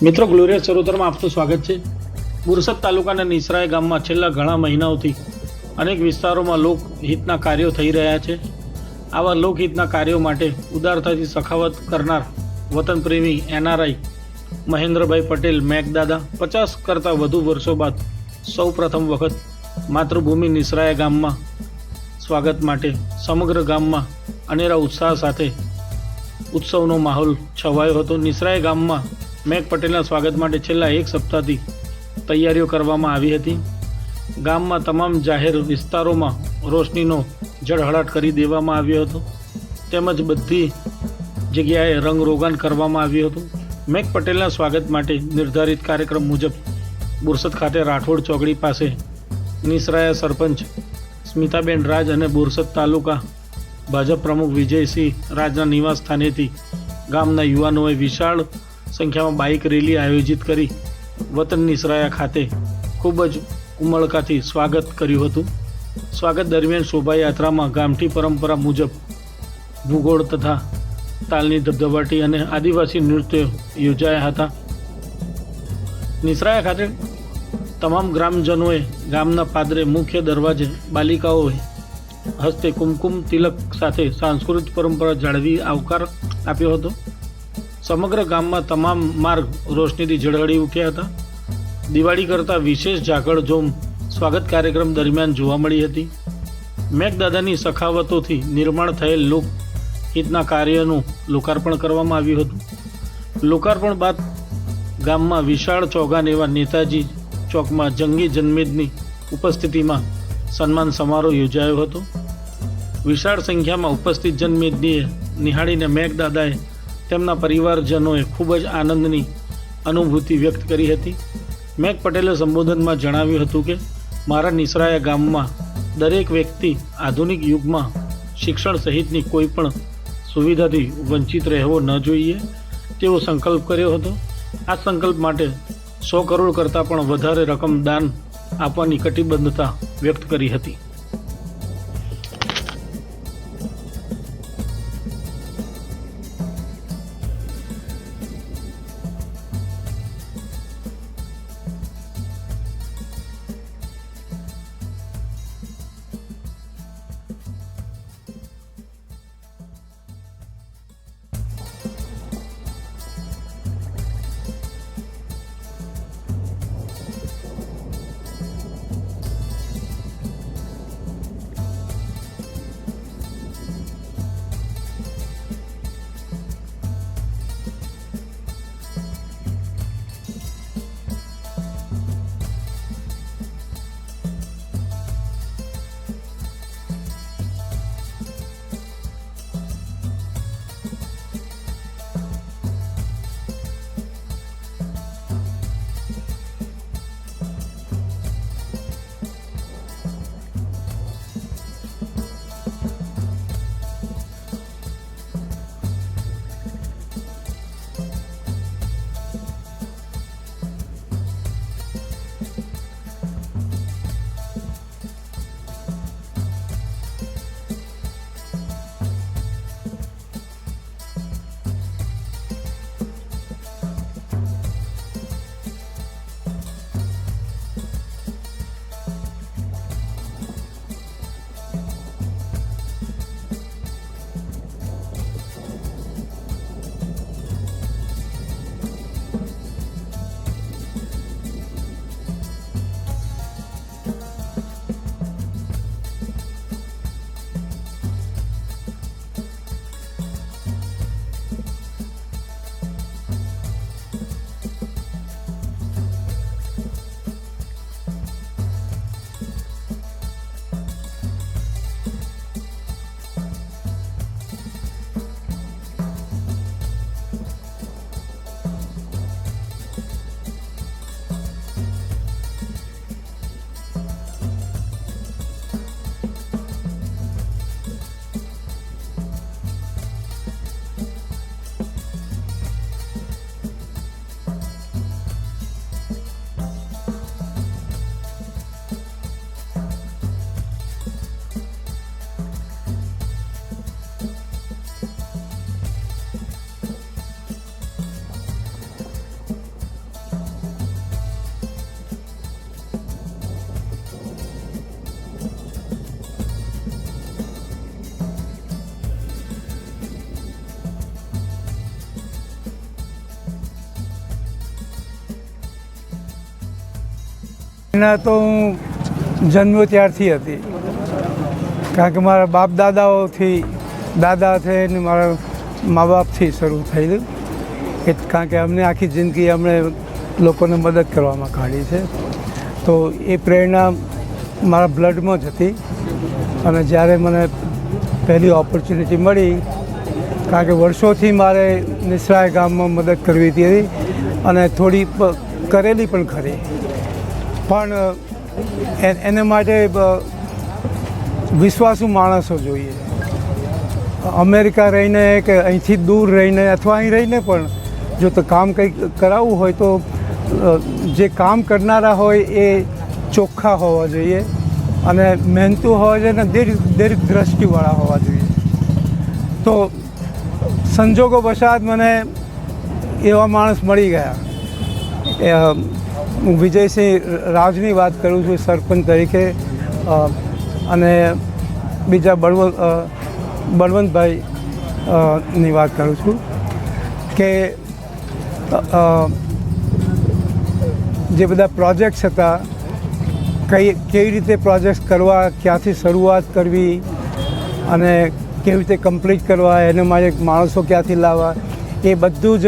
મિત્રો ગ્લોરિયસ ચરોતરમાં આપનું સ્વાગત છે। બોરસદ તાલુકાના નિસરાય ગામમાં છેલ્લા ઘણા મહિનાઓથી અનેક વિસ્તારોમાં લોકહિતના કાર્યો થઈ રહ્યા છે। આવા લોકહિતના કાર્યો માટે ઉદારતાથી સખાવત કરનાર વતન પ્રેમી એનઆરઆઈ મહેન્દ્રભાઈ પટેલ મેઘદાદા 50 કરતાં વધુ વર્ષો બાદ સૌ પ્રથમ વખત માતૃભૂમિ નિસરાય ગામમાં સ્વાગત માટે સમગ્ર ગામમાં અનેરા ઉત્સાહ સાથે ઉત્સવનો માહોલ છવાયો હતો। નિસરાય ગામમાં મેઘ પટેલના સ્વાગત માટે છેલ્લા એક સપ્તાહથી તૈયારીઓ કરવામાં આવી હતી। ગામમાં તમામ જાહેર વિસ્તારોમાં રોશનીનો ઝળહળાટ કરી દેવામાં આવ્યો હતો તેમજ બધી જગ્યાએ રંગરોગાન કરવામાં આવ્યું હતું। મેઘ પટેલના સ્વાગત માટે નિર્ધારિત કાર્યક્રમ મુજબ બોરસદ ખાતે રાઠોડ ચોકડી પાસે નિસરાયા સરપંચ સ્મિતાબેન રાજ અને બોરસદ તાલુકા ભાજપ પ્રમુખ વિજયસિંહ રાજના નિવાસ સ્થાનેથી ગામના યુવાનોએ વિશાળ સંખ્યામાં બાઇક રેલી આયોજિત કરી વતન નિસરાયા ખાતે ખૂબ જ ઉમળકાથી સ્વાગત કર્યું હતું। સ્વાગત દરમિયાન શોભાયાત્રામાં ગામઠી પરંપરા મુજબ ભૂગોળ તથા તાલની ધબધબાટી અને આદિવાસી નૃત્યો યોજાયા હતા। નિસરાયા ખાતે તમામ ગ્રામજનોએ ગામના પાદરે મુખ્ય દરવાજે બાલિકાઓએ હસ્તે કુમકુમ તિલક સાથે સાંસ્કૃતિક પરંપરા જાળવી આવકાર આપ્યો હતો। સમગ્ર ગામમાં તમામ માર્ગ રોશનીથી ઝળહળી ઉઠ્યા હતા। દિવાળી કરતાં વિશેષ ઝાકળઝૂમ સ્વાગત કાર્યક્રમ દરમિયાન જોવા મળી હતી। મેઘદાદાની સખાવતોથી નિર્માણ થયેલ લોકહિતના કાર્યનું લોકાર્પણ કરવામાં આવ્યું હતું। લોકાર્પણ બાદ ગામમાં વિશાળ ચોગાન એવા નેતાજી ચોકમાં જંગી જનમેદની ઉપસ્થિતિમાં સન્માન સમારોહ યોજાયો હતો। વિશાળ સંખ્યામાં ઉપસ્થિત જનમેદનીએ નિહાળીને મેઘદાદાએ તેમના પરિવારજનોએ ખૂબ જ આનંદની અનુભૂતિ વ્યક્ત કરી હતી। મેઘ પટેલે સંબોધનમાં જણાવ્યું હતું કે મારા નિસરાયા ગામમાં દરેક વ્યક્તિ આધુનિક યુગમાં શિક્ષણ સહિતની કોઈ પણ સુવિધાથી વંચિત રહેવો ન જોઈએ તેવો સંકલ્પ કર્યો હતો। આ સંકલ્પ માટે 100 કરોડ કરતાં પણ વધારે રકમ દાન આપવાની કટિબદ્ધતા વ્યક્ત કરી હતી। એના તો હું જન્મ્યો ત્યારથી હતી, કારણ કે મારા બાપ દાદાઓથી દાદાથી ને મારા મા બાપથી શરૂ થયેલું. કારણ કે અમને આખી જિંદગી અમને લોકોને મદદ કરવામાં કાઢી છે, તો એ પ્રેરણા મારા બ્લડમાં જ હતી. અને જ્યારે મને પહેલી ઓપોર્ચ્યુનિટી મળી, કારણ કે વર્ષોથી મારે નિસરાય ગામમાં મદદ કરવી હતી અને થોડી કરેલી પણ ખરી, પણ એને માટે વિશ્વાસુ માણસો જોઈએ. અમેરિકા રહીને કે અહીંથી દૂર રહીને અથવા અહીં રહીને પણ જો તો કામ કંઈક કરાવવું હોય તો જે કામ કરનારા હોય એ ચોખ્ખા હોવા જોઈએ અને મહેનતુ હોવા જોઈએ અને દીર્ઘ દ્રષ્ટિવાળા હોવા જોઈએ. તો સંજોગો વશાત મને એવા માણસ મળી ગયા. હું વિજયસિંહ રાજની વાત કરું છું સરપંચ તરીકે, અને બીજા બળવંતભાઈ ની વાત કરું છું કે જે બધા પ્રોજેક્ટ્સ હતા, કેવી રીતે પ્રોજેક્ટ્સ કરવા, ક્યાંથી શરૂઆત કરવી અને કેવી રીતે કમ્પ્લીટ કરવા, એને માટે માણસો ક્યાંથી લાવવા, એ બધું જ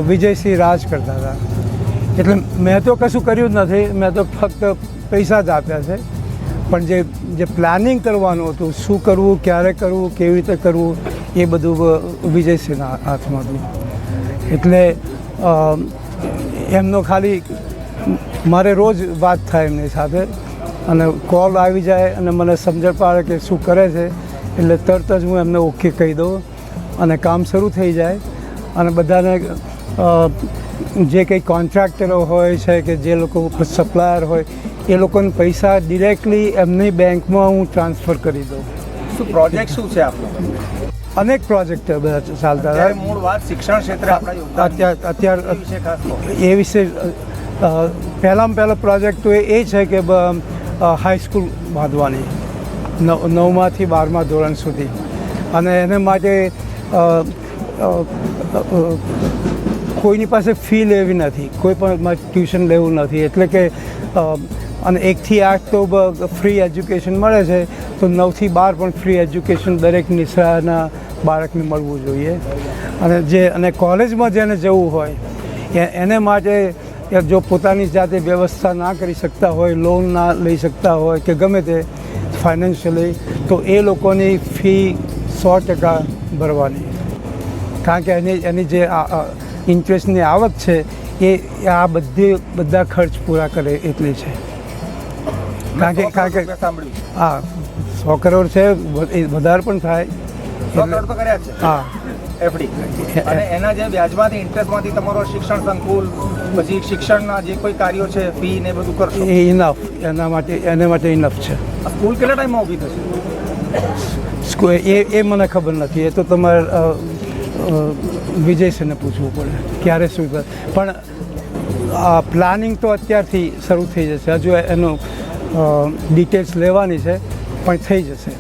વિજયસિંહ રાજ કરતા હતા. એટલે મેં તો કશું કર્યું જ નથી, મેં તો ફક્ત પૈસા જ આપ્યા છે. પણ જે પ્લાનિંગ કરવાનું હતું, શું કરવું, ક્યારે કરવું, કેવી રીતે કરવું, એ બધું વિજયસિંહના હાથમાં હતું. એટલે એમનો ખાલી મારે રોજ વાત થાય એમની સાથે અને કોલ આવી જાય અને મને સમજણ પાડે કે શું કરે છે, એટલે તરત જ હું એમને ઓકે કહી દઉં અને કામ શરૂ થઈ જાય. અને બધાને જે કંઈ કોન્ટ્રાક્ટરો હોય છે કે જે લોકો સપ્લાયર હોય, એ લોકોને પૈસા ડિરેક્ટલી એમની બેંકમાં હું ટ્રાન્સફર કરી દઉં. શું પ્રોજેક્ટ શું છે આપનો? અનેક પ્રોજેક્ટ બધા ચાલતા હતા. મૂળ વાત શિક્ષણ ક્ષેત્રે અત્યારે એ વિશે પહેલાં પહેલો પ્રોજેક્ટ તો એ છે કે હાઈસ્કૂલ બાંધવાની 9માંથી 12મા ધોરણ સુધી, અને એને માટે કોઈની પાસે ફી લેવી નથી, કોઈ પણ ટ્યુશન લેવું નથી. એટલે કે અને 1 થી 8 તો ફ્રી એજ્યુકેશન મળે છે, તો 9 થી 12 પણ ફ્રી એજ્યુકેશન દરેક નિશાળના બાળકને મળવું જોઈએ. અને કોલેજમાં જેને જવું હોય એને માટે જો પોતાની જાતે વ્યવસ્થા ના કરી શકતા હોય, લોન ના લઈ શકતા હોય કે ગમે તે ફાઇનાન્શિયલી, તો એ લોકોની ફી 100% ભરવાની. કારણ કે એની જે ઇન્ટરેસ્ટની આવક છે એ આ બધા ખર્ચ પૂરા કરે એટલી છે. કારણ કે હા 100 કરોડ છે, વધારે પણ થાય. 100 કરોડ તો કર્યા છે. હા, એફડી. અને એના જે વ્યાજમાંથી ઇન્ટરેસ્ટમાંથી તમારો શિક્ષણ સંકુલ, પછી શિક્ષણના જે કોઈ કાર્યો છે, ફી ને બધું કરશો એ ઇનફ, એના માટે ઇનફ છે. સ્કૂલ કેટલા ટાઈમમાં ઊભી થશે? એ મને ખબર નથી, એ તો તમારે વિજયસિંહને પૂછવું પડે ક્યારે શું થાય. પણ પ્લાનિંગ તો અત્યારથી શરૂ થઈ જશે. હજુ એનું ડિટેલ્સ લેવાની છે, પણ થઈ જશે.